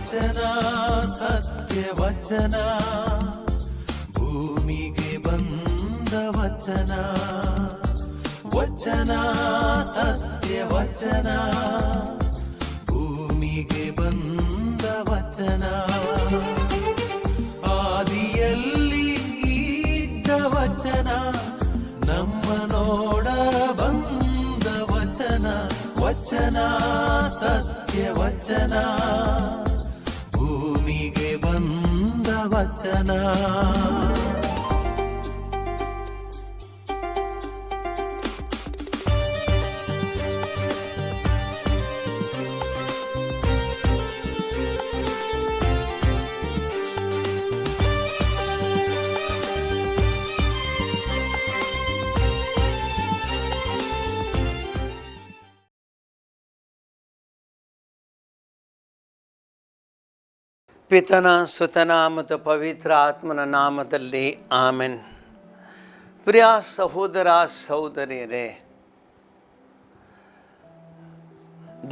ವಚನ ಸತ್ಯ ವಚನ, ಭೂಮಿಗೆ ಬಂದ ವಚನ. ವಚನ ಸತ್ಯ ವಚನ, ಭೂಮಿಗೆ ಬಂದ ವಚನ. ಆದಿಯಲ್ಲಿ ಇದ್ದ ವಚನ, ನಮ್ಮ ನೋಡ ಬಂದ ವಚನ. ವಚನ ಸತ್ಯ ವಚನ, ಭೂಮಿಗೆ ಬಂದ ವಚನ. ಪಿತನ ಸುತನ ಮತ್ತು ಪವಿತ್ರ ಆತ್ಮನ ನಾಮದಲ್ಲಿ ಆಮೆನ್. ಪ್ರಿಯ ಸಹೋದರ ಸಹೋದರಿಯರೇ,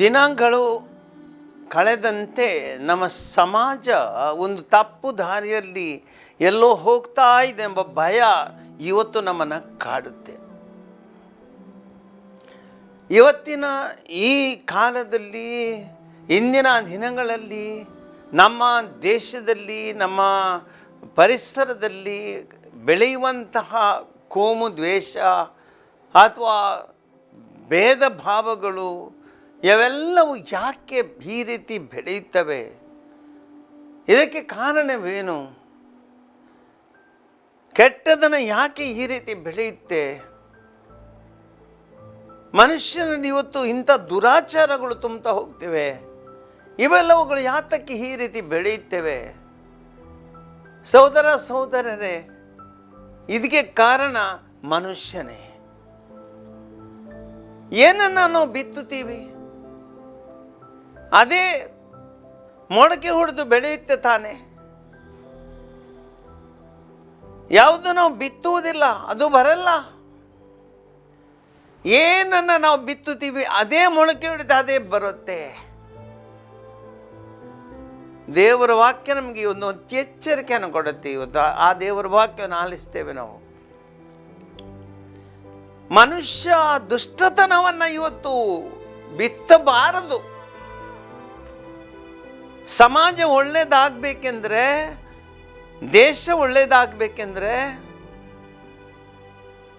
ದಿನಗಳು ಕಳೆದಂತೆ ನಮ್ಮ ಸಮಾಜ ಒಂದು ತಪ್ಪು ದಾರಿಯಲ್ಲಿ ಎಲ್ಲೋ ಹೋಗ್ತಾ ಇದೆ ಎಂಬ ಭಯ ಇವತ್ತು ನಮ್ಮನ್ನು ಕಾಡುತ್ತೆ. ಇವತ್ತಿನ ಈ ಕಾಲದಲ್ಲಿ, ಇಂದಿನ ದಿನಗಳಲ್ಲಿ ನಮ್ಮ ದೇಶದಲ್ಲಿ, ನಮ್ಮ ಪರಿಸರದಲ್ಲಿ ಬೆಳೆಯುವಂತಹ ಕೋಮು ದ್ವೇಷ ಅಥವಾ ಭೇದ ಭಾವಗಳು ಇವೆಲ್ಲವೂ ಯಾಕೆ ಈ ರೀತಿ ಬೆಳೆಯುತ್ತವೆ? ಇದಕ್ಕೆ ಕಾರಣವೇನು? ಕೆಟ್ಟದನ್ನು ಯಾಕೆ ಈ ರೀತಿ ಬೆಳೆಯುತ್ತೆ? ಮನುಷ್ಯನಲ್ಲಿ ಇವತ್ತು ಇಂಥ ದುರಾಚಾರಗಳು ತುಂಬ್ತಾ ಹೋಗ್ತಿವೆ. ಇವೆಲ್ಲವುಗಳು ಯಾತಕ್ಕೆ ಈ ರೀತಿ ಬೆಳೆಯುತ್ತವೆ? ಸಹೋದರ ಸಹೋದರರೇ, ಇದಕ್ಕೆ ಕಾರಣ ಮನುಷ್ಯನೇ. ಏನನ್ನು ನಾವು ಬಿತ್ತುತ್ತೀವಿ ಅದೇ ಮೊಳಕೆ ಹೊಡೆದು ಬೆಳೆಯುತ್ತೆ ತಾನೆ. ಯಾವುದು ನಾವು ಬಿತ್ತುವುದಿಲ್ಲ ಅದು ಬರಲ್ಲ. ಏನನ್ನು ನಾವು ಬಿತ್ತುತ್ತೀವಿ ಅದೇ ಮೊಳಕೆ ಹೊಡೆದು ಅದೇ ಬರುತ್ತೆ. ದೇವರ ವಾಕ್ಯ ನಮಗೆ ಒಂದು ಎಚ್ಚರಿಕೆಯನ್ನು ಕೊಡುತ್ತೆ. ಇವತ್ತು ಆ ದೇವರ ವಾಕ್ಯವನ್ನು ಆಲಿಸ್ತೇವೆ ನಾವು. ಮನುಷ್ಯ ದುಷ್ಟತನವನ್ನು ಇವತ್ತು ಬಿತ್ತಬಾರದು. ಸಮಾಜ ಒಳ್ಳೆಯದಾಗಬೇಕೆಂದ್ರೆ, ದೇಶ ಒಳ್ಳೆಯದಾಗಬೇಕೆಂದ್ರೆ,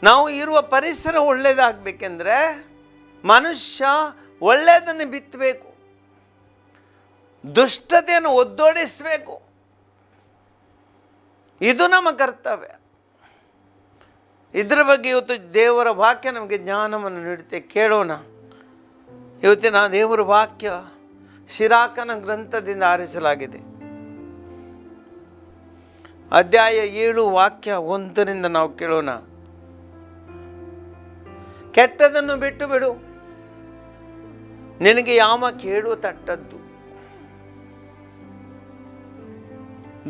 ನಾವು ಇರುವ ಪರಿಸರ ಒಳ್ಳೆಯದಾಗಬೇಕೆಂದ್ರೆ ಮನುಷ್ಯ ಒಳ್ಳೆಯದನ್ನು ಬಿತ್ತಬೇಕು, ದುಷ್ಟತೆಯನ್ನು ಒದ್ದೋಡಿಸಬೇಕು. ಇದು ನಮ್ಮ ಕರ್ತವ್ಯ. ಇದರ ಬಗ್ಗೆ ಇವತ್ತು ದೇವರ ವಾಕ್ಯ ನಮಗೆ ಜ್ಞಾನವನ್ನು ನೀಡುತ್ತೆ. ಕೇಳೋಣ. ಇವತ್ತಿನ ದೇವರ ವಾಕ್ಯ ಶಿರಾಕನ ಗ್ರಂಥದಿಂದ ಆರಿಸಲಾಗಿದೆ. ಅಧ್ಯಾಯ 7 ವಾಕ್ಯ 1 ನಾವು ಕೇಳೋಣ. ಕೆಟ್ಟದನ್ನು ಬಿಟ್ಟು ಬಿಡು, ನಿನಗೆ ಯಾವ ಕೇಡು ತಟ್ಟದ್ದು.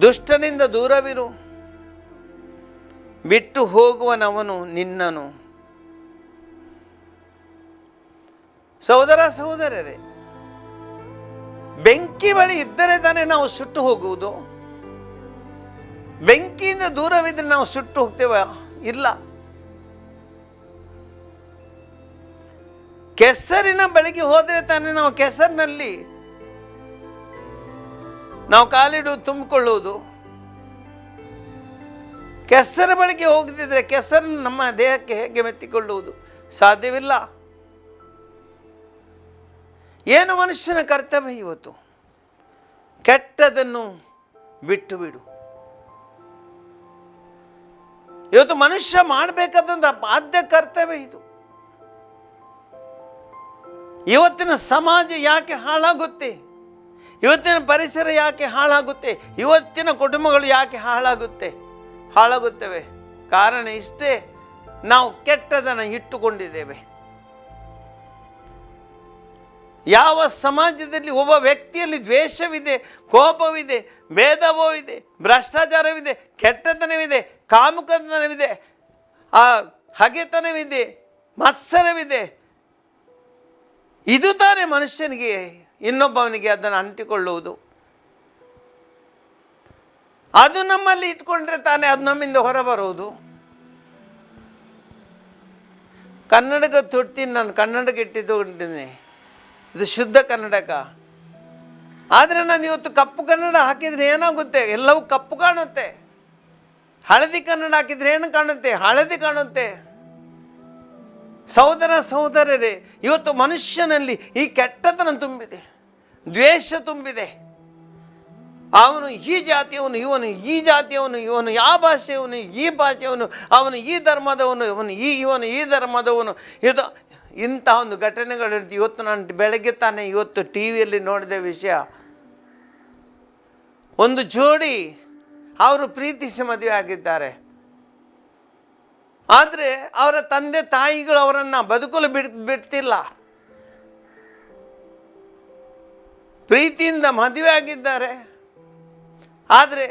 ದುಷ್ಟನಿಂದ ದೂರವಿರು, ಬಿಟ್ಟು ಹೋಗುವನವನು ನಿನ್ನನು. ಸಹೋದರ ಸಹೋದರರೇ, ಬೆಂಕಿ ಬಳಿ ಇದ್ದರೆ ತಾನೇ ನಾವು ಸುಟ್ಟು ಹೋಗುವುದು. ಬೆಂಕಿಯಿಂದ ದೂರವಿದ್ರೆ ನಾವು ಸುಟ್ಟು ಹೋಗ್ತೇವ? ಇಲ್ಲ. ಕೆಸರಿನ ಬಳಿಗೆ ಹೋದರೆ ತಾನೇ ನಾವು ಕೆಸರಿನಲ್ಲಿ ನಾವು ಕಾಲಿಡು ತುಂಬಿಕೊಳ್ಳುವುದು. ಕೆಸರ ಬಳಿಗೆ ಹೋಗದಿದ್ರೆ ಕೆಸರನ್ನು ನಮ್ಮ ದೇಹಕ್ಕೆ ಹೇಗೆ ಮೆತ್ತಿಕೊಳ್ಳುವುದು? ಸಾಧ್ಯವಿಲ್ಲ. ಏನು ಮನುಷ್ಯನ ಕರ್ತವ್ಯ ಇವತ್ತು? ಕೆಟ್ಟದನ್ನು ಬಿಟ್ಟು ಬಿಡು. ಇವತ್ತು ಮನುಷ್ಯ ಮಾಡಬೇಕಾದಂಥ ಬಾಧ್ಯ ಕರ್ತವ್ಯ ಇದು. ಇವತ್ತಿನ ಸಮಾಜ ಯಾಕೆ ಹಾಳಾಗುತ್ತೆ? ಇವತ್ತಿನ ಪರಿಸರ ಯಾಕೆ ಹಾಳಾಗುತ್ತೆ? ಇವತ್ತಿನ ಕುಟುಂಬಗಳು ಯಾಕೆ ಹಾಳಾಗುತ್ತವೆ? ಕಾರಣ ಇಷ್ಟೇ, ನಾವು ಕೆಟ್ಟದನ್ನು ಇಟ್ಟುಕೊಂಡಿದ್ದೇವೆ. ಯಾವ ಸಮಾಜದಲ್ಲಿ ಒಬ್ಬ ವ್ಯಕ್ತಿಯಲ್ಲಿ ದ್ವೇಷವಿದೆ, ಕೋಪವಿದೆ, ಭೇದಭಾವವಿದೆ, ಭ್ರಷ್ಟಾಚಾರವಿದೆ, ಕೆಟ್ಟತನವಿದೆ, ಕಾಮುಕತನವಿದೆ, ಹಗೆತನವಿದೆ, ಮತ್ಸರವಿದೆ, ಇದು ತಾನೇ ಮನುಷ್ಯನಿಗೆ ಇನ್ನೊಬ್ಬವನಿಗೆ ಅದನ್ನು ಅಂಟಿಕೊಳ್ಳುವುದು. ಅದು ನಮ್ಮಲ್ಲಿ ಇಟ್ಕೊಂಡ್ರೆ ತಾನೇ ಅದು ನಮ್ಮಿಂದ ಹೊರಬರೋದು. ಕನ್ನಡಕ ತೊಡ್ತೀನಿ, ನಾನು ಕನ್ನಡಕ ಇಟ್ಟಿದ್ದೀನಿ, ಇದು ಶುದ್ಧ ಕನ್ನಡಕ. ಆದರೆ ನಾನು ಇವತ್ತು ಕಪ್ಪು ಕನ್ನಡ ಹಾಕಿದರೆ ಏನಾಗುತ್ತೆ? ಎಲ್ಲವೂ ಕಪ್ಪು ಕಾಣುತ್ತೆ. ಹಳದಿ ಕನ್ನಡ ಹಾಕಿದರೆ ಏನು ಕಾಣುತ್ತೆ? ಹಳದಿ ಕಾಣುತ್ತೆ. ಸಹೋದರ ಸಹೋದರರೇ, ಇವತ್ತು ಮನುಷ್ಯನಲ್ಲಿ ಈ ಕೆಟ್ಟತನ ತುಂಬಿದೆ, ದ್ವೇಷ ತುಂಬಿದೆ. ಅವನು ಈ ಜಾತಿಯವನು, ಇವನು ಈ ಜಾತಿಯವನು, ಇವನು ಯಾವ ಭಾಷೆಯವನು, ಈ ಭಾಷೆಯವನು, ಅವನು ಈ ಧರ್ಮದವನು, ಇವನು ಈ ಧರ್ಮದವನು. ಇದು ಇಂಥ ಒಂದು ಘಟನೆಗಳು. ಇವತ್ತು ನಾನು ಬೆಳಗ್ಗೆ ತಾನೇ ಇವತ್ತು ಟಿ ವಿಯಲ್ಲಿ ನೋಡಿದ ವಿಷಯ, ಒಂದು ಜೋಡಿ ಅವರು ಪ್ರೀತಿಸಿ ಮದುವೆ ಆಗಿದ್ದಾರೆ. ಆದರೆ ಅವರ ತಂದೆ ತಾಯಿಗಳು ಅವರನ್ನು ಬದುಕಲು ಬಿಡ್ತಿಲ್ಲ. ಪ್ರೀತಿಯಿಂದ ಮದುವೆ ಆಗಿದ್ದಾರೆ, ಆದರೆ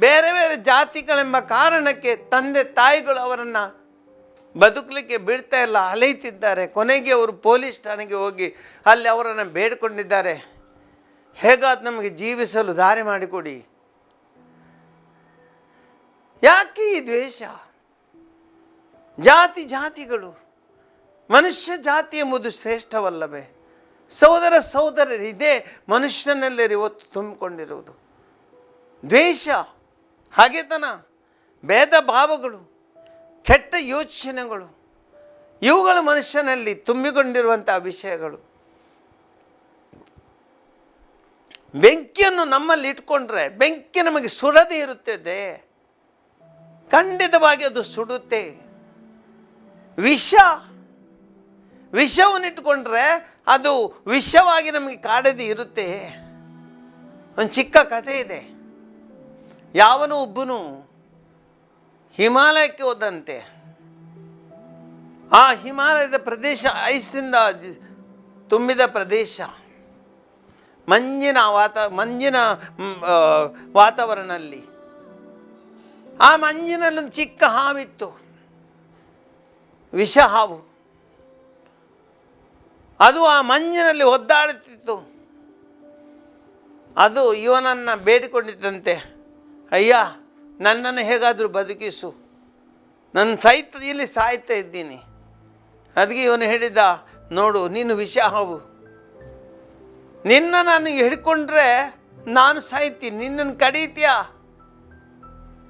ಬೇರೆ ಬೇರೆ ಜಾತಿಗಳೆಂಬ ಕಾರಣಕ್ಕೆ ತಂದೆ ತಾಯಿಗಳು ಅವರನ್ನು ಬದುಕಲಿಕ್ಕೆ ಬಿಡ್ತಾ ಇಲ್ಲ, ಅಲೆಯುತ್ತಿದ್ದಾರೆ. ಕೊನೆಗೆ ಅವರು ಪೊಲೀಸ್ ಠಾಣೆಗೆ ಹೋಗಿ ಅಲ್ಲಿ ಅವರನ್ನು ಬೇಡಿಕೊಂಡಿದ್ದಾರೆ, ಹೇಗಾದ ನಮಗೆ ಜೀವಿಸಲು ದಾರಿ ಮಾಡಿಕೊಡಿ. ಯಾಕೆ ಈ ದ್ವೇಷ? ಜಾತಿಗಳು, ಮನುಷ್ಯ ಜಾತಿ ಎಂಬುದು ಶ್ರೇಷ್ಠವಲ್ಲವೇ? ಸಹೋದರ ಸಹೋದರರು, ಇದೇ ಮನುಷ್ಯನಲ್ಲೇ ಇವತ್ತು ತುಂಬಿಕೊಂಡಿರುವುದು. ದ್ವೇಷ, ಹಗೆತನ, ಭೇದ ಭಾವಗಳು, ಕೆಟ್ಟ ಯೋಚನೆಗಳು, ಇವುಗಳು ಮನುಷ್ಯನಲ್ಲಿ ತುಂಬಿಕೊಂಡಿರುವಂಥ ವಿಷಯಗಳು. ಬೆಂಕಿಯನ್ನು ನಮ್ಮಲ್ಲಿ ಇಟ್ಕೊಂಡ್ರೆ ಬೆಂಕಿ ನಮಗೆ ಸುಡದೇ ಇರುತ್ತದೆ, ಖಂಡಿತವಾಗಿ ಅದು ಸುಡುತ್ತೆ. ವಿಷವನ್ನು ಇಟ್ಕೊಂಡ್ರೆ ಅದು ವಿಷವಾಗಿ ನಮಗೆ ಕಾಡದೇ ಇರುತ್ತೆ. ಒಂದು ಚಿಕ್ಕ ಕಥೆ ಇದೆ. ಯಾವನೋ ಒಬ್ಬನು ಹಿಮಾಲಯಕ್ಕೆ ಹೋದಂತೆ. ಆ ಹಿಮಾಲಯದ ಪ್ರದೇಶ ಐಸಿಂದ ತುಂಬಿದ ಪ್ರದೇಶ, ಮಂಜಿನ ವಾತಾವರಣದಲ್ಲಿ. ಆ ಮಂಜಿನಲ್ಲಿ ಒಂದು ಚಿಕ್ಕ ಹಾವಿತ್ತು, ವಿಷ ಹಾವು. ಅದು ಆ ಮಂಜಿನಲ್ಲಿ ಒದ್ದಾಡುತ್ತಿತ್ತು. ಅದು ಇವನನ್ನು ಬೇಡಿಕೊಂಡಿದ್ದಂತೆ, ಅಯ್ಯ ನನ್ನನ್ನು ಹೇಗಾದರೂ ಬದುಕಿಸು, ನಾನು ಇಲ್ಲಿ ಸಾಯ್ತಾ ಇದ್ದೀನಿ. ಅದಕ್ಕೆ ಇವನು ಹೇಳಿದ, ನೋಡು ನೀನು ವಿಷ ಹಾವು, ನಿನ್ನ ನಾನು ಹಿಡ್ಕೊಂಡ್ರೆ ನಾನು ಸಾಯ್ತೀನಿ, ನಿನ್ನನ್ನು ಕಡೀತೀಯಾ,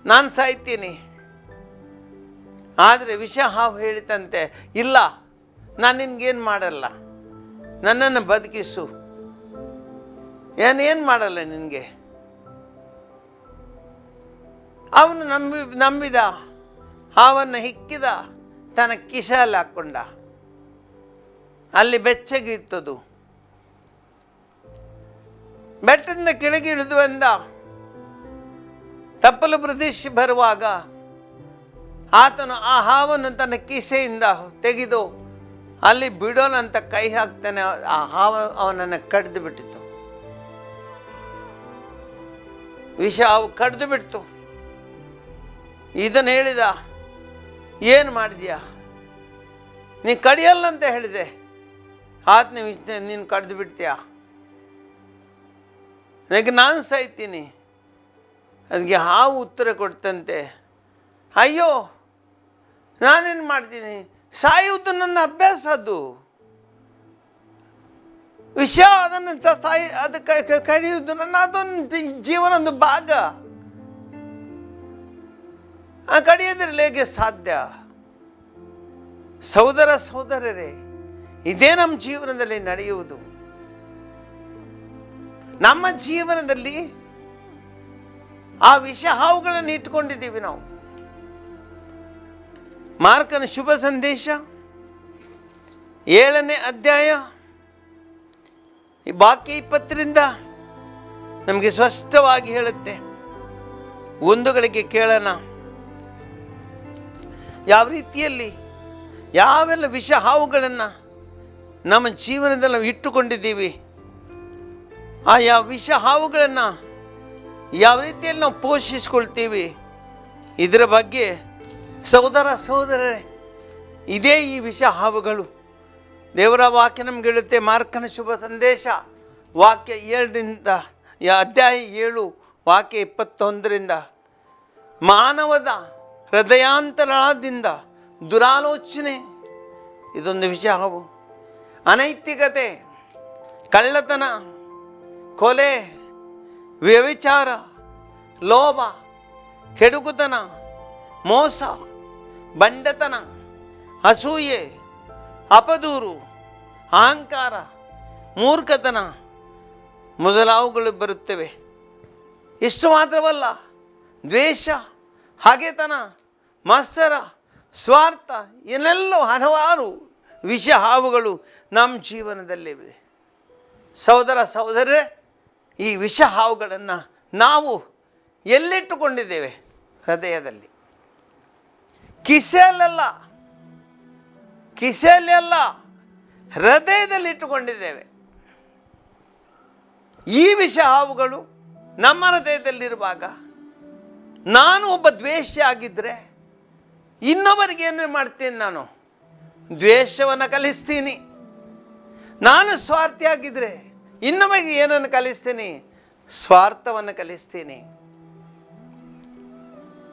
ನಾನು ಸಾಯ್ತೀನಿ. ಆದರೆ ವಿಷ ಹಾವು ಹೇಳಿತಂತೆ, ಇಲ್ಲ ನಾನು ನಿನ್ಗೇನು ಮಾಡಲ್ಲ, ನನ್ನನ್ನು ಬದುಕಿಸು. ಏನೇನು ಮಾಡಲ್ಲ ನಿನಗೆ. ಅವನು ನಂಬಿದ, ಹಾವನ್ನು ಹಿಕ್ಕಿದ, ತನ್ನ ಕಿಸೆಯಲ್ಲಿ ಹಾಕ್ಕೊಂಡ. ಅಲ್ಲಿ ಬೆಚ್ಚಗಿತ್ತದು. ಬೆಟ್ಟದಿಂದ ಕೆಳಗೆ ಇಳಿದು ಬಂದ. ತಪ್ಪಲು ಪ್ರದೇಶ ಬರುವಾಗ ಆತನು ಆ ಹಾವನ್ನು ತನ್ನ ಕಿಸೆಯಿಂದ ತೆಗೆದು ಅಲ್ಲಿ ಬಿಡೋನಂತ ಕೈ ಹಾಕ್ತಾನೆ. ಆ ಹಾವು ಅವನನ್ನು ಕಡ್ದು ಬಿಟ್ಟಿತ್ತು. ವಿಷ ಹಾವು ಕಡ್ದು ಬಿಡ್ತು. ಇದನ್ನು ಹೇಳಿದ, ಏನು ಮಾಡಿದ್ಯಾ, ನೀನು ಕಡಿಯಲ್ಲ ಅಂತ ಹೇಳಿದೆ, ಆತನ ನೀನು ಕಡ್ದು ಬಿಡ್ತೀಯಾ, ಅದಕ್ಕೆ ನಾನು ಸಾಯ್ತೀನಿ. ಅದಕ್ಕೆ ಹಾವು ಉತ್ತರ ಕೊಡ್ತಂತೆ, ಅಯ್ಯೋ ನಾನೇನು ಮಾಡ್ತೀನಿ, ಸಾಯುವುದು ನನ್ನ ಅಭ್ಯಾಸ, ಅದು ವಿಷ ಅದನ್ನು ಅದಕ್ಕೆ ಕಡಿಯುವುದು ನನ್ನ ಅದೊಂದು ಜೀವನದ ಭಾಗ. ಆ ಕಡಿಯೋದ್ರಲ್ಲಿ ಹೇಗೆ ಸಾಧ್ಯ? ಸಹೋದರ ಸಹೋದರರೇ, ಇದೇ ನಮ್ಮ ಜೀವನದಲ್ಲಿ ನಡೆಯುವುದು. ನಮ್ಮ ಜೀವನದಲ್ಲಿ ಆ ವಿಷ ಹಾವುಗಳನ್ನು ಇಟ್ಕೊಂಡಿದ್ದೀವಿ ನಾವು. ಮಾರ್ಕನ ಶುಭ ಸಂದೇಶ 7ನೇ ಅಧ್ಯಾಯ ಈ ವಾಕ್ಯ 20ರಿಂದ ನಮಗೆ ಸ್ಪಷ್ಟವಾಗಿ ಹೇಳುತ್ತೆ. ಒಂದುಗಳಿಗೆ ಕೇಳೋಣ, ಯಾವ ರೀತಿಯಲ್ಲಿ ಯಾವೆಲ್ಲ ವಿಷ ಹಾವುಗಳನ್ನು ನಮ್ಮ ಜೀವನದಲ್ಲಿ ನಾವು ಇಟ್ಟುಕೊಂಡಿದ್ದೀವಿ, ಆ ಯಾವ ವಿಷ ಹಾವುಗಳನ್ನು ಯಾವ ರೀತಿಯಲ್ಲಿ ನಾವು ಪೋಷಿಸ್ಕೊಳ್ತೀವಿ, ಇದರ ಬಗ್ಗೆ ಸಹೋದರ ಸಹೋದರರೇ, ಇದೇ ಈ ವಿಷ ಹಾವುಗಳು. ದೇವರ ವಾಕ್ಯ ನಮ್ಗೆ ಹೇಳುತ್ತೆ. ಮಾರ್ಕನ ಶುಭ ಸಂದೇಶ ವಾಕ್ಯ 7ರಿಂದ ಅಧ್ಯಾಯ 7 ವಾಕ್ಯ 21ರಿಂದ ಮಾನವದ ಹೃದಯಾಂತರಾಳದಿಂದ ದುರಾಲೋಚನೆ, ಇದೊಂದು ವಿಷಯ. ಹಾವು ಅನೈತಿಕತೆ, ಕಳ್ಳತನ, ಕೊಲೆ, ವ್ಯಭಿಚಾರ, ಲೋಭ, ಕೆಡುಕುತನ, ಮೋಸ, ಬಂಡತನ, ಅಸೂಯೆ, ಅಪದೂರು, ಅಹಂಕಾರ, ಮೂರ್ಖತನ ಮೊದಲಾವುಗಳು ಬರುತ್ತವೆ. ಇಷ್ಟು ಮಾತ್ರವಲ್ಲ, ದ್ವೇಷ, ಹಗೆತನ, ಮತ್ಸರ, ಸ್ವಾರ್ಥ, ಇನ್ನೆಲ್ಲ ಹಲವಾರು ವಿಷ ಹಾವುಗಳು ನಮ್ಮ ಜೀವನದಲ್ಲಿವೆ. ಸಹೋದರ ಸಹೋದರರೇ, ಈ ವಿಷ ಹಾವುಗಳನ್ನು ನಾವು ಎಲ್ಲಿಟ್ಟುಕೊಂಡಿದ್ದೇವೆ? ಹೃದಯದಲ್ಲಿ. ಕಿಸೆಯಲ್ಲ, ಹೃದಯದಲ್ಲಿ ಇಟ್ಟುಕೊಂಡಿದ್ದೇವೆ. ಈ ವಿಷ ಹಾವುಗಳು ನಮ್ಮ ಹೃದಯದಲ್ಲಿರುವಾಗ ನಾನು ಒಬ್ಬ ದ್ವೇಷಿ ಆಗಿದ್ದರೆ ಇನ್ನೊಬ್ಬರಿಗೆ ಏನು ಮಾಡ್ತೀನಿ? ನಾನು ದ್ವೇಷವನ್ನು ಕಲಿಸ್ತೀನಿ. ನಾನು ಸ್ವಾರ್ಥಿಯಾಗಿದ್ದರೆ ಇನ್ನೊಬ್ಬರಿಗೆ ಏನನ್ನು ಕಲಿಸ್ತೀನಿ? ಸ್ವಾರ್ಥವನ್ನು ಕಲಿಸ್ತೀನಿ.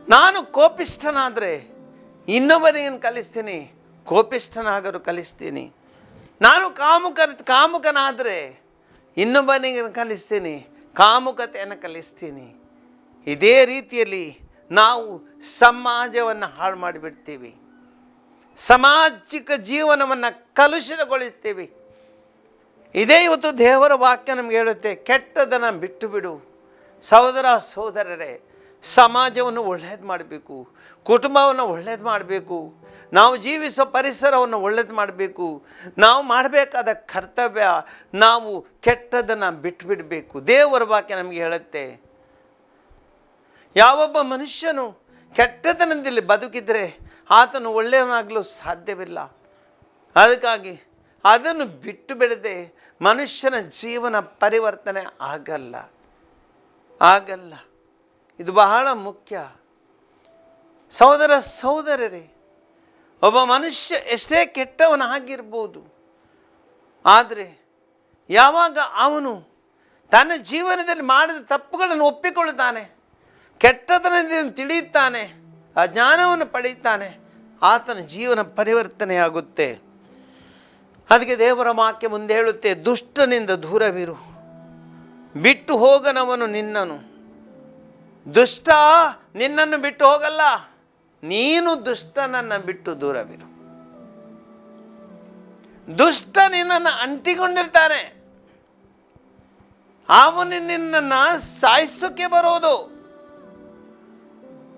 ನಾನು ಕೋಪಿಷ್ಠನಾದರೆ ಇನ್ನೊಬ್ಬರಿಗೇನು ಕಲಿಸ್ತೀನಿ? ಕೋಪಿಷ್ಠನಾಗಲು ಕಲಿಸ್ತೀನಿ. ನಾನು ಕಾಮುಕನಾದರೆ ಇನ್ನೊಬ್ಬನಿಗೆ ಕಲಿಸ್ತೀನಿ, ಕಾಮುಕತೆಯನ್ನು ಕಲಿಸ್ತೀನಿ. ಇದೇ ರೀತಿಯಲ್ಲಿ ನಾವು ಸಮಾಜವನ್ನು ಹಾಳು ಮಾಡಿಬಿಡ್ತೀವಿ, ಸಾಮಾಜಿಕ ಜೀವನವನ್ನು ಕಲುಷಿತಗೊಳಿಸ್ತೀವಿ. ಇದೇ ಇವತ್ತು ದೇವರ ವಾಕ್ಯ ನಮ್ಗೆ ಹೇಳುತ್ತೆ, ಕೆಟ್ಟದನ್ನು ಬಿಟ್ಟು ಬಿಡು. ಸಹೋದರ ಸಹೋದರರೇ, ಸಮಾಜವನ್ನು ಒಳ್ಳೇದು ಮಾಡಬೇಕು, ಕುಟುಂಬವನ್ನು ಒಳ್ಳೇದು ಮಾಡಬೇಕು, ನಾವು ಜೀವಿಸುವ ಪರಿಸರವನ್ನು ಒಳ್ಳೇದು ಮಾಡಬೇಕು. ನಾವು ಮಾಡಬೇಕಾದ ಕರ್ತವ್ಯ, ನಾವು ಕೆಟ್ಟದನ್ನು ಬಿಟ್ಟುಬಿಡಬೇಕು. ದೇವರ ವಾಕ್ಯ ನಮಗೆ ಹೇಳುತ್ತೆ, ಯಾವೊಬ್ಬ ಮನುಷ್ಯನು ಕೆಟ್ಟತನದಲ್ಲಿ ಬದುಕಿದರೆ ಆತನು ಒಳ್ಳೆಯವನಾಗಲು ಸಾಧ್ಯವಿಲ್ಲ. ಅದಕ್ಕಾಗಿ ಅದನ್ನು ಬಿಟ್ಟು ಬಿಡದೆ ಮನುಷ್ಯನ ಜೀವನ ಪರಿವರ್ತನೆ ಆಗಲ್ಲ. ಇದು ಬಹಳ ಮುಖ್ಯ. ಸಹೋದರ ಸಹೋದರರೇ, ಒಬ್ಬ ಮನುಷ್ಯ ಎಷ್ಟೇ ಕೆಟ್ಟವನಾಗಿರ್ಬೋದು, ಆದರೆ ಯಾವಾಗ ಅವನು ತನ್ನ ಜೀವನದಲ್ಲಿ ಮಾಡಿದ ತಪ್ಪುಗಳನ್ನು ಒಪ್ಪಿಕೊಳ್ಳುತ್ತಾನೆ, ಕೆಟ್ಟತನದಿಂದ ತಿಳಿಯುತ್ತಾನೆ, ಆ ಜ್ಞಾನವನ್ನು ಪಡೆಯುತ್ತಾನೆ, ಆತನ ಜೀವನ ಪರಿವರ್ತನೆಯಾಗುತ್ತೆ. ಅದಕ್ಕೆ ದೇವರ ವಾಕ್ಯ ಮುಂದೆ ಹೇಳುತ್ತೆ, ದುಷ್ಟನಿಂದ ದೂರವಿರು, ಬಿಟ್ಟು ಹೋಗನವನು ನಿನ್ನನು. ದುಷ್ಟ ನಿನ್ನನ್ನು ಬಿಟ್ಟು ಹೋಗಲ್ಲ, ನೀನು ದುಷ್ಟನನ್ನು ಬಿಟ್ಟು ದೂರವಿರು. ದುಷ್ಟ ನಿನ್ನನ್ನು ಅಂಟಿಕೊಂಡಿರ್ತಾನೆ, ಅವನು ನಿನ್ನನ್ನು ಸಾಯಿಸೋಕೆ ಬರೋದು.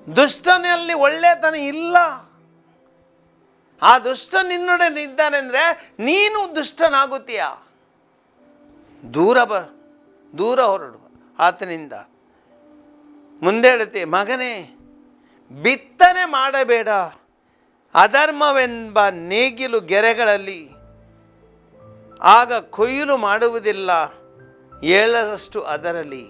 ದುಷ್ಟನಲ್ಲಿ ಒಳ್ಳೆತನ ಇಲ್ಲ. ಆ ದುಷ್ಟ ನಿನ್ನೊಡನೆ ಇದ್ದಾನೆ ಅಂದರೆ ನೀನು ದುಷ್ಟನಾಗುತ್ತೀಯ. ದೂರ ಹೊರಡು ಆತನಿಂದ. ಮುಂದೆ ಹೇಳುತ್ತೆ, ಮಗನೇ ಬಿತ್ತನೆ ಮಾಡಬೇಡ, ಅಧರ್ಮವೆಂಬ ನೇಗಿಲು ಗೆರೆಗಳಲ್ಲಿ, ಆಗ ಕೊಯ್ಲು ಮಾಡುವುದಿಲ್ಲ 7ರಷ್ಟು ಅದರಲ್ಲಿ.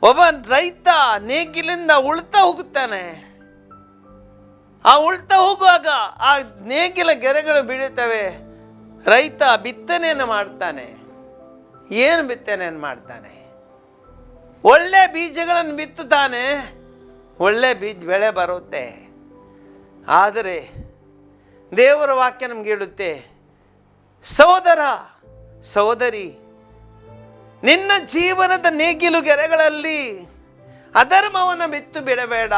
ಒಬ್ಬ ರೈತ ನೇಗಿಲಿಂದ ಉಳ್ತಾ ಹೋಗುತ್ತಾನೆ. ಆ ಉಳ್ತಾ ಹೋಗುವಾಗ ಆ ನೇಗಿಲ ಗೆರೆಗಳು ಬೀಳುತ್ತವೆ. ರೈತ ಬಿತ್ತನೆಯನ್ನು ಮಾಡ್ತಾನೆ. ಏನು ಬಿತ್ತನೆಯನ್ನು ಮಾಡ್ತಾನೆ? ಒಳ್ಳೆ ಬೀಜಗಳನ್ನು ಬಿತ್ತುತ್ತಾನೆ, ಒಳ್ಳೆ ಬೆಳೆ ಬರುತ್ತೆ. ಆದರೆ ದೇವರ ವಾಕ್ಯ ನಮ್ಗೆ ಹೇಳುತ್ತೆ, ಸಹೋದರ ಸಹೋದರಿ, ನಿನ್ನ ಜೀವನದ ನೇಗಿಲು ಗೆರೆಗಳಲ್ಲಿ ಅಧರ್ಮವನ್ನು ಬಿತ್ತು ಬಿಡಬೇಡ,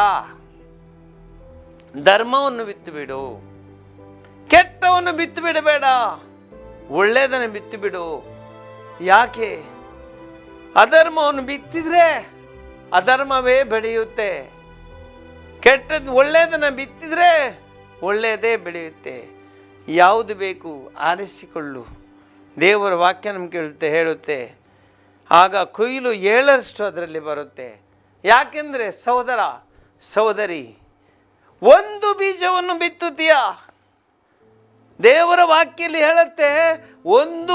ಧರ್ಮವನ್ನು ಬಿತ್ತು ಬಿಡು. ಕೆಟ್ಟವನ್ನು ಬಿತ್ತು ಬಿಡಬೇಡ, ಒಳ್ಳೆಯದನ್ನು ಬಿತ್ತು ಬಿಡು. ಯಾಕೆ? ಅಧರ್ಮವನ್ನು ಬಿತ್ತಿದ್ರೆ ಅಧರ್ಮವೇ ಬೆಳೆಯುತ್ತೆ. ಒಳ್ಳೆಯದನ್ನು ಬಿತ್ತಿದ್ರೆ ಒಳ್ಳೆಯದೇ ಬೆಳೆಯುತ್ತೆ. ಯಾವುದು ಬೇಕು ಆರಿಸಿಕೊಳ್ಳು. ದೇವರ ವಾಕ್ಯ ನಮ್ಗೆ ಹೇಳುತ್ತೆ, ಆಗ ಕೊಯ್ಲು 7ರಷ್ಟು ಅದರಲ್ಲಿ ಬರುತ್ತೆ. ಯಾಕೆಂದರೆ ಸಹೋದರ ಸಹೋದರಿ, ಒಂದು ಬೀಜವನ್ನು ಬಿತ್ತುತ್ತೀಯ. ದೇವರ ವಾಕ್ಯಲ್ಲಿ ಹೇಳುತ್ತೆ, ಒಂದು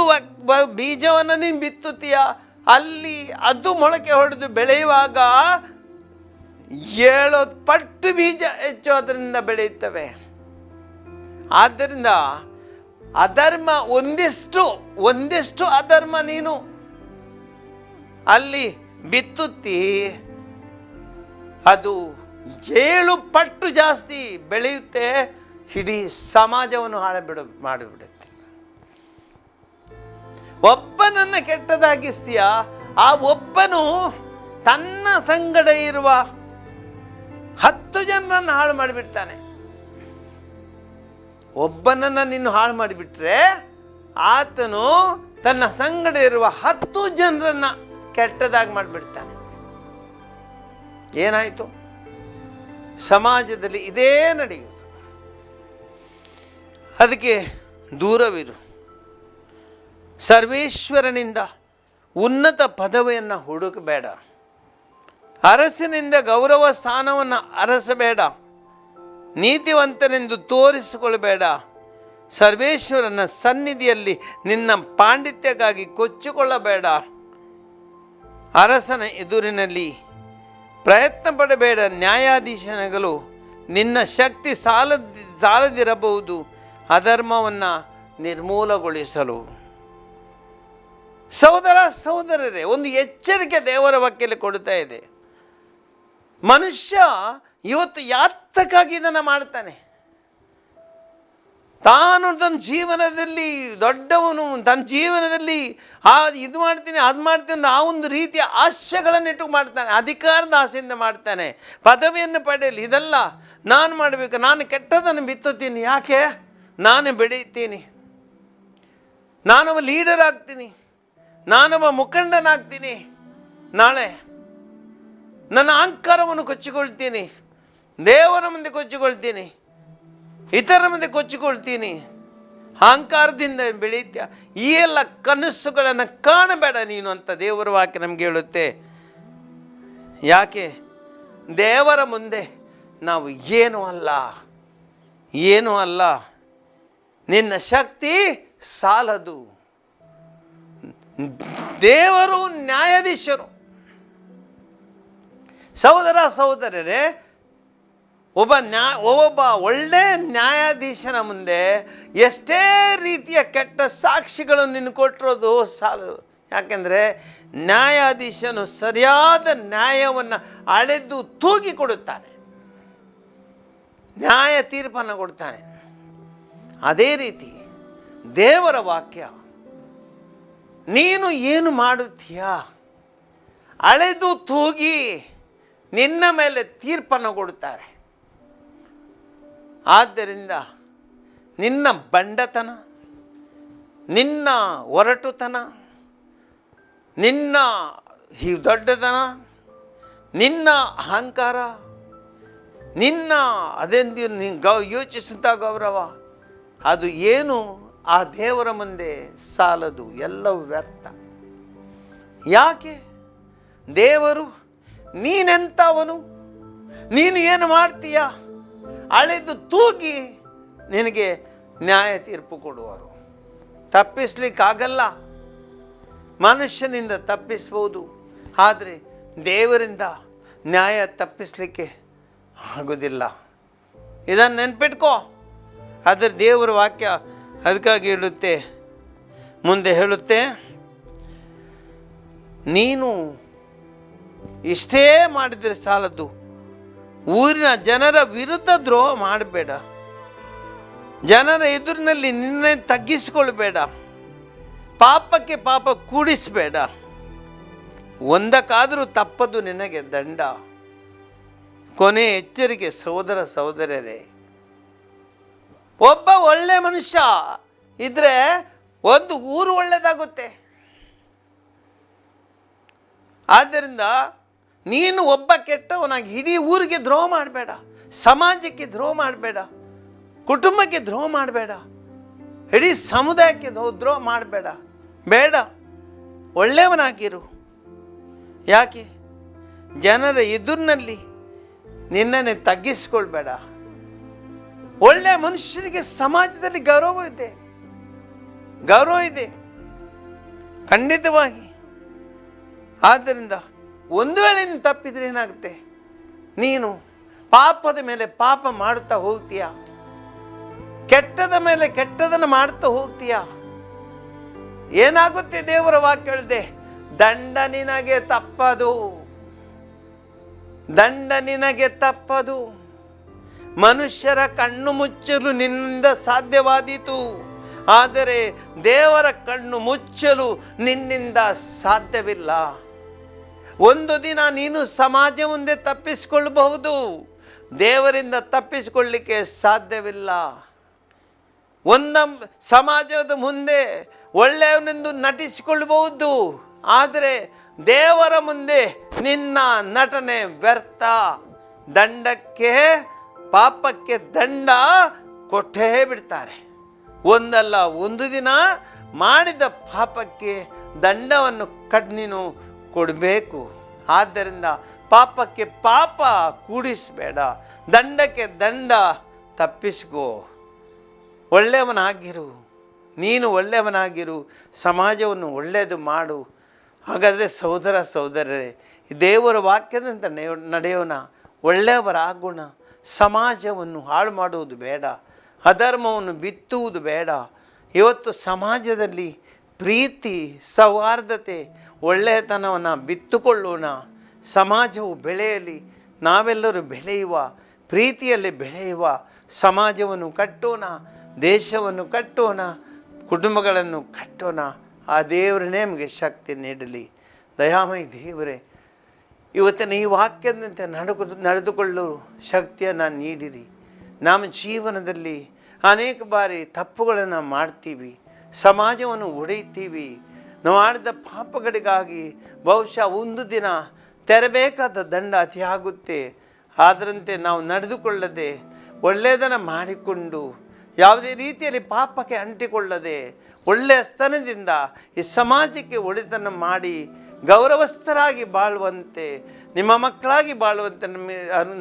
ಬೀಜವನ್ನು ನೀನು ಬಿತ್ತುತ್ತೀಯ, ಅಲ್ಲಿ ಅದು ಮೊಳಕೆ ಹೊಡೆದು ಬೆಳೆಯುವಾಗ 7 ಪಟ್ಟು ಬೀಜ ಹೆಚ್ಚು ಅದರಿಂದ ಬೆಳೆಯುತ್ತವೆ. ಆದ್ದರಿಂದ ಅಧರ್ಮ ಒಂದಿಷ್ಟು ಅಧರ್ಮ ನೀನು ಅಲ್ಲಿ ಬಿತ್ತುತ್ತಿ ಅದು 7 ಪಟ್ಟು ಜಾಸ್ತಿ ಬೆಳೆಯುತ್ತೆ, ಇಡೀ ಸಮಾಜವನ್ನು ಮಾಡಿಬಿಡುತ್ತೆ. ಒಬ್ಬನನ್ನು ಕೆಟ್ಟದಾಗಿಸ್ತೀಯ, ಆ ಒಬ್ಬನು ತನ್ನ ಸಂಗಡ ಇರುವ 10 ಜನರನ್ನು ಹಾಳು ಮಾಡಿಬಿಡ್ತಾನೆ. ಒಬ್ಬನನ್ನು ನೀನು ಹಾಳು ಮಾಡಿಬಿಟ್ರೆ ಆತನು ತನ್ನ ಸಂಗಡ ಇರುವ 10 ಜನರನ್ನ ಕೆಟ್ಟದಾಗಿ ಮಾಡಿಬಿಡ್ತಾನೆ. ಏನಾಯಿತು? ಸಮಾಜದಲ್ಲಿ ಇದೇ ನಡೆಯುವುದು. ಅದಕ್ಕೆ ದೂರವಿರು. ಸರ್ವೇಶ್ವರನಿಂದ ಉನ್ನತ ಪದವಿಯನ್ನು ಹುಡುಕಬೇಡ. ಅರಸನಿಂದ ಗೌರವ ಸ್ಥಾನವನ್ನು ಅರಸಬೇಡ. ನೀತಿವಂತನೆಂದು ತೋರಿಸಿಕೊಳ್ಳಬೇಡ. ಸರ್ವೇಶ್ವರನ ಸನ್ನಿಧಿಯಲ್ಲಿ ನಿನ್ನ ಪಾಂಡಿತ್ಯಕ್ಕಾಗಿ ಕೊಚ್ಚಿಕೊಳ್ಳಬೇಡ. ಅರಸನ ಎದುರಿನಲ್ಲಿ ಪ್ರಯತ್ನ ಪಡಬೇಡ. ನ್ಯಾಯಾಧೀಶನಗಳು ನಿನ್ನ ಶಕ್ತಿ ಸಾಲದಿರಬಹುದು ಅಧರ್ಮವನ್ನು ನಿರ್ಮೂಲಗೊಳಿಸಲು. ಸಹೋದರರೇ, ಒಂದು ಎಚ್ಚರಿಕೆ ದೇವರ ವಾಕ್ಯದಲ್ಲಿ ಕೊಡ್ತಾ ಇದೆ. ಮನುಷ್ಯ ಇವತ್ತು ಯಾತಕ್ಕಾಗಿ ಇದನ್ನು ಮಾಡ್ತಾನೆ? ತಾನು ತನ್ನ ಜೀವನದಲ್ಲಿ ದೊಡ್ಡವನು, ತನ್ನ ಜೀವನದಲ್ಲಿ ಇದು ಮಾಡ್ತೀನಿ ಅದು ಮಾಡ್ತೀನಿ ಆ ಒಂದು ರೀತಿಯ ಆಶೆಗಳನ್ನಿಟ್ಟು ಮಾಡ್ತಾನೆ. ಅಧಿಕಾರದ ಆಸೆಯಿಂದ ಮಾಡ್ತಾನೆ. ಪದವಿಯನ್ನು ಪಡೆಯಲಿ, ಇದೆಲ್ಲ ನಾನು ಮಾಡಬೇಕು, ನಾನು ಕೆಟ್ಟದನ್ನು ಬಿತ್ತುತ್ತೀನಿ. ಯಾಕೆ? ನಾನು ಬೆಳೆಯುತ್ತೀನಿ, ನಾನೊಬ್ಬ ಲೀಡರ್ ಆಗ್ತೀನಿ, ನಾನೊಬ್ಬ ಮುಖಂಡನಾಗ್ತೀನಿ, ನಾಳೆ ನನ್ನ ಅಹಂಕಾರವನ್ನು ಕೊಚ್ಚಿಕೊಳ್ತೀನಿ, ದೇವರ ಮುಂದೆ ಕೊಚ್ಚಿಕೊಳ್ತೀನಿ, ಇತರ ಮುಂದೆ ಕೊಚ್ಚಿಕೊಳ್ತೀನಿ. ಅಹಂಕಾರದಿಂದ ಬೆಳೆಯುತ್ತೀಯ. ಈ ಎಲ್ಲ ಕನಸುಗಳನ್ನು ಕಾಣಬೇಡ ನೀನು ಅಂತ ದೇವರ ವಾಕ್ಯ ನಮಗೆ ಹೇಳುತ್ತೆ. ಯಾಕೆ? ದೇವರ ಮುಂದೆ ನಾವು ಏನೂ ಅಲ್ಲ. ನಿನ್ನ ಶಕ್ತಿ ಸಾಲದು. ದೇವರು ನ್ಯಾಯಾಧೀಶರು. ಸಹೋದರರೇ, ಒಬ್ಬ ಒಳ್ಳೆ ನ್ಯಾಯಾಧೀಶನ ಮುಂದೆ ಎಷ್ಟೇ ರೀತಿಯ ಕೆಟ್ಟ ಸಾಕ್ಷಿಗಳನ್ನು ನಿನ್ನ ಕೊಟ್ಟಿರೋದು ಸಾಲದು. ಯಾಕೆಂದರೆ ನ್ಯಾಯಾಧೀಶನು ಸರಿಯಾದ ನ್ಯಾಯವನ್ನು ಅಳೆದು ತೂಗಿ ಕೊಡುತ್ತಾನೆ, ನ್ಯಾಯ ತೀರ್ಪನ್ನು ಕೊಡ್ತಾನೆ. ಅದೇ ರೀತಿ ದೇವರ ವಾಕ್ಯ, ನೀನು ಏನು ಮಾಡುತ್ತೀಯಾ ಅಳೆದು ತೂಗಿ ನಿನ್ನ ಮೇಲೆ ತೀರ್ಪನ್ನು ಕೊಡುತ್ತಾರೆ. ಆದ್ದರಿಂದ ನಿನ್ನ ಬಂಡತನ, ನಿನ್ನ ಒರಟುತನ, ನಿನ್ನ ದೊಡ್ಡತನ, ನಿನ್ನ ಅಹಂಕಾರ, ನಿನ್ನ ಅದೆಂದು ಯೋಚಿಸುತ್ತಾ ಗೌರವ, ಅದು ಏನು ಆ ದೇವರ ಮುಂದೆ ಸಾಲದು, ಎಲ್ಲವೂ ವ್ಯರ್ಥ. ಯಾಕೆ? ದೇವರು ನೀನೆಂಥವನು, ನೀನು ಏನು ಮಾಡ್ತೀಯ ಅಳೆದು ತೂಗಿ ನಿನಗೆ ನ್ಯಾಯ ತೀರ್ಪು ಕೊಡುವರು. ತಪ್ಪಿಸ್ಲಿಕ್ಕಾಗಲ್ಲ. ಮನುಷ್ಯನಿಂದ ತಪ್ಪಿಸ್ಬೋದು, ಆದರೆ ದೇವರಿಂದ ನ್ಯಾಯ ತಪ್ಪಿಸಲಿಕ್ಕೆ ಆಗೋದಿಲ್ಲ. ಇದನ್ನು ನೆನ್ಪಿಟ್ಕೋ. ಆದರೆ ದೇವರ ವಾಕ್ಯ ಅದಕ್ಕಾಗಿ ಹೇಳುತ್ತೆ, ಮುಂದೆ ಹೇಳುತ್ತೆ, ನೀನು ಇಷ್ಟೇ ಮಾಡಿದರೆ ಸಾಲದು, ಊರಿನ ಜನರ ವಿರುದ್ಧ ದ್ರೋಹ ಮಾಡಬೇಡ, ಜನರ ಎದುರಿನಲ್ಲಿ ನಿನ್ನೆ ತಗ್ಗಿಸಿಕೊಳ್ಬೇಡ, ಪಾಪಕ್ಕೆ ಪಾಪ ಕೂಡಿಸಬೇಡ, ಒಂದಕ್ಕಾದರೂ ತಪ್ಪದು ನಿನಗೆ ದಂಡ. ಕೊನೆ ಎಚ್ಚರಿಕೆ ಸಹೋದರರೇ, ಒಬ್ಬ ಒಳ್ಳೆ ಮನುಷ್ಯ ಇದ್ರೆ ಒಂದು ಊರು ಒಳ್ಳೆಯದಾಗುತ್ತೆ. ಆದ್ದರಿಂದ ನೀನು ಒಬ್ಬ ಕೆಟ್ಟವನಾಗಿ ಇಡೀ ಊರಿಗೆ ದ್ರೋಹ ಮಾಡಬೇಡ, ಸಮಾಜಕ್ಕೆ ದ್ರೋಹ ಮಾಡಬೇಡ, ಕುಟುಂಬಕ್ಕೆ ದ್ರೋಹ ಮಾಡಬೇಡ, ಇಡೀ ಸಮುದಾಯಕ್ಕೆ ದ್ರೋಹ ಮಾಡಬೇಡ. ಬೇಡ, ಒಳ್ಳೆಯವನಾಗಿರು. ಯಾಕೆ? ಜನರ ಎದುರಿನಲ್ಲಿ ನಿನ್ನನ್ನೇ ತಗ್ಗಿಸಿಕೊಳ್ಬೇಡ. ಒಳ್ಳೆಯ ಮನುಷ್ಯರಿಗೆ ಸಮಾಜದಲ್ಲಿ ಗೌರವ ಇದೆ ಖಂಡಿತವಾಗಿ. ಆದ್ದರಿಂದ ಒಂದು ವೇಳೆ ನೀನು ತಪ್ಪಿದ್ರೆ ಏನಾಗುತ್ತೆ? ನೀನು ಪಾಪದ ಮೇಲೆ ಪಾಪ ಮಾಡುತ್ತಾ ಹೋಗ್ತೀಯ, ಕೆಟ್ಟದ ಮೇಲೆ ಕೆಟ್ಟದನ್ನು ಮಾಡುತ್ತಾ ಹೋಗ್ತೀಯ. ಏನಾಗುತ್ತೆ? ದೇವರ ವಾಕ್ಯ ಹೇಳಿದೆ, ದಂಡ ನಿನಗೆ ತಪ್ಪದು, ದಂಡ ನಿನಗೆ ತಪ್ಪದು. ಮನುಷ್ಯರ ಕಣ್ಣು ಮುಚ್ಚಲು ನಿನ್ನಿಂದ ಸಾಧ್ಯವಾದೀತು, ಆದರೆ ದೇವರ ಕಣ್ಣು ಮುಚ್ಚಲು ನಿನ್ನಿಂದ ಸಾಧ್ಯವಿಲ್ಲ. ಒಂದು ದಿನ ನೀನು ಸಮಾಜ ಮುಂದೆ ತಪ್ಪಿಸಿಕೊಳ್ಳಬಹುದು, ದೇವರಿಂದ ತಪ್ಪಿಸಿಕೊಳ್ಳಲಿಕ್ಕೆ ಸಾಧ್ಯವಿಲ್ಲ. ಸಮಾಜದ ಮುಂದೆ ಒಳ್ಳೆಯವನೆಂದು ನಟಿಸಿಕೊಳ್ಳಬಹುದು, ಆದರೆ ದೇವರ ಮುಂದೆ ನಿನ್ನ ನಟನೆ ವ್ಯರ್ಥ. ದಂಡಕ್ಕೆ, ಪಾಪಕ್ಕೆ ದಂಡ ಕೊಟ್ಟೇ ಬಿಡ್ತಾರೆ. ಒಂದಲ್ಲ ಒಂದು ದಿನ ಮಾಡಿದ ಪಾಪಕ್ಕೆ ದಂಡವನ್ನು ನೀನು ಕೊಡಬೇಕು. ಆದ್ದರಿಂದ ಪಾಪಕ್ಕೆ ಪಾಪ ಕೂಡಿಸಬೇಡ, ದಂಡಕ್ಕೆ ದಂಡ ತಪ್ಪಿಸ್ಕೋ. ಒಳ್ಳೆಯವನಾಗಿರು, ನೀನು ಒಳ್ಳೆಯವನಾಗಿರು, ಸಮಾಜವನ್ನು ಒಳ್ಳೆಯದು ಮಾಡು. ಹಾಗಾದರೆ ಸಹೋದರ ಸಹೋದರರೇ, ದೇವರ ವಾಕ್ಯದಂತೆ ನಡೆಯೋಣ, ಒಳ್ಳೆಯವರಾಗೋಣ. ಸಮಾಜವನ್ನು ಹಾಳು ಮಾಡುವುದು ಬೇಡ, ಅಧರ್ಮವನ್ನು ಬಿತ್ತುವುದು ಬೇಡ. ಇವತ್ತು ಸಮಾಜದಲ್ಲಿ ಪ್ರೀತಿ, ಸೌಹಾರ್ದತೆ, ಒಳ್ಳೆಯತನವನ್ನು ಬಿತ್ತುಕೊಳ್ಳೋಣ. ಸಮಾಜವು ಬೆಳೆಯಲಿ, ನಾವೆಲ್ಲರೂ ಬೆಳೆಯುವ, ಪ್ರೀತಿಯಲ್ಲಿ ಬೆಳೆಯುವ ಸಮಾಜವನ್ನು ಕಟ್ಟೋಣ, ದೇಶವನ್ನು ಕಟ್ಟೋಣ, ಕುಟುಂಬಗಳನ್ನು ಕಟ್ಟೋಣ. ಆ ದೇವರನ್ನೇ ನಮಗೆ ಶಕ್ತಿ ನೀಡಲಿ. ದಯಾಮಯಿ ದೇವರೇ, ಇವತ್ತಿನ ಈ ವಾಕ್ಯದಂತೆ ನಡೆದುಕೊಳ್ಳಲು ಶಕ್ತಿಯನ್ನು ನೀಡಿರಿ. ನಮ್ಮ ಜೀವನದಲ್ಲಿ ಅನೇಕ ಬಾರಿ ತಪ್ಪುಗಳನ್ನು ಮಾಡ್ತೀವಿ, ಸಮಾಜವನ್ನು ಒಡೆಯುತ್ತೀವಿ. ನಾವು ಮಾಡಿದ ಪಾಪಗಳಿಗಾಗಿ ಬಹುಶಃ ಒಂದು ದಿನ ತೆರಬೇಕಾದ ದಂಡ ಅತಿಯಾಗುತ್ತೆ. ಅದರಂತೆ ನಾವು ನಡೆದುಕೊಳ್ಳದೆ, ಒಳ್ಳೆಯದನ್ನು ಮಾಡಿಕೊಂಡು, ಯಾವುದೇ ರೀತಿಯಲ್ಲಿ ಪಾಪಕ್ಕೆ ಅಂಟಿಕೊಳ್ಳದೆ, ಒಳ್ಳೆಯ ಸ್ತನದಿಂದ ಈ ಸಮಾಜಕ್ಕೆ ಒಳಿತನ್ನು ಮಾಡಿ ಗೌರವಸ್ಥರಾಗಿ ಬಾಳುವಂತೆ, ನಿಮ್ಮ ಮಕ್ಕಳಾಗಿ ಬಾಳುವಂತೆ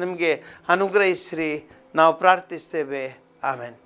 ನಮಗೆ ಅನುಗ್ರಹಿಸಿರಿ. ನಾವು ಪ್ರಾರ್ಥಿಸ್ತೇವೆ. ಆಮೆನ್.